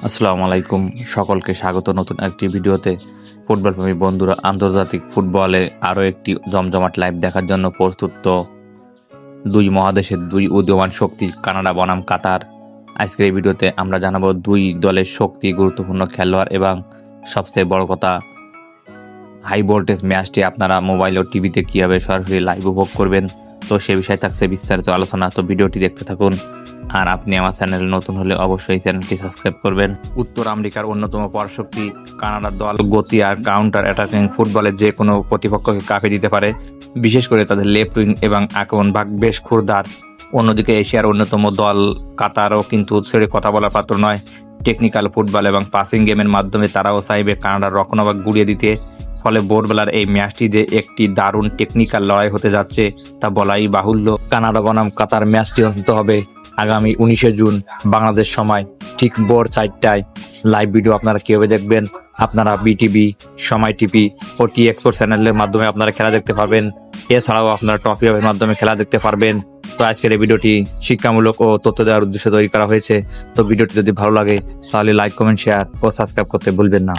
আসসালামু আলাইকুম, সকলকে স্বাগত নতুন একটি ভিডিওতে। ফুটবল প্রেমী বন্ধুরা, আন্তর্জাতিক ফুটবলে আরও একটি জমজমাট লাইভ দেখার জন্য প্রস্তুত। তো দুই মহাদেশের দুই উদীয়মান শক্তি কানাডা বনাম কাতার। আজকের এই ভিডিওতে আমরা জানাবো দুই দলের শক্তি, গুরুত্বপূর্ণ খেলোয়াড় এবং সবচেয়ে বড় কথা, হাই ভোল্টেজ ম্যাচটি আপনারা মোবাইল ও টিভিতে কীভাবে সরাসরি লাইভ উপভোগ করবেন। তো সে বিষয়ে থাকছে বিস্তারিত আলোচনা। তো ভিডিওটি দেখতে থাকুন। আর আপনি আমার চ্যানেলে নতুন হলে অবশ্যই চ্যানেলটি সাবস্ক্রাইব করবেন। উত্তর আমেরিকার অন্যতম পরাশক্তি কানাডার দল গতি আর কাউন্টার অ্যাটাকিং ফুটবলের যে কোনো প্রতিপক্ষকে কাঁপিয়ে দিতে পারে, বিশেষ করে তাদের লেফট উইং এবং আক্রমণ ভাগ বেশ ক্ষুরধার। অন্যদিকে এশিয়ার অন্যতম দল কাতারও কিন্তু ছেড়ে কথা বলার পাত্র নয়। টেকনিক্যাল ফুটবল এবং পাসিং গেমের মাধ্যমে তারাও চাইবে কানাডার রক্ষণভাগ গুড়িয়ে দিতে। ফলে ভোরবেলার এই ম্যাচটি যে একটি দারুণ টেকনিক্যাল লড়াই হতে যাচ্ছে তা বলাই বাহুল্য। কানাডা বনাম কাতার ম্যাচটি অনুষ্ঠিত হবে আগামী 19শে জুন বাংলাদেশ সময় ঠিক ভোর 4টায়। লাইভ ভিডিও আপনারা কীভাবে দেখবেন? আপনারা বিটিভি, সময় টিভি ও টি এক্সপোর্ট চ্যানেলের মাধ্যমে আপনারা খেলা দেখতে পারবেন। এছাড়াও আপনারা টপি ওয়ের মাধ্যমে খেলা দেখতে পারবেন। তো আজকের এই ভিডিওটি শিক্ষামূলক ও তথ্য দেওয়ার উদ্দেশ্যে তৈরি করা হয়েছে। তো ভিডিওটি যদি ভালো লাগে তাহলে লাইক, কমেন্ট, শেয়ার ও সাবস্ক্রাইব করতে ভুলবেন না।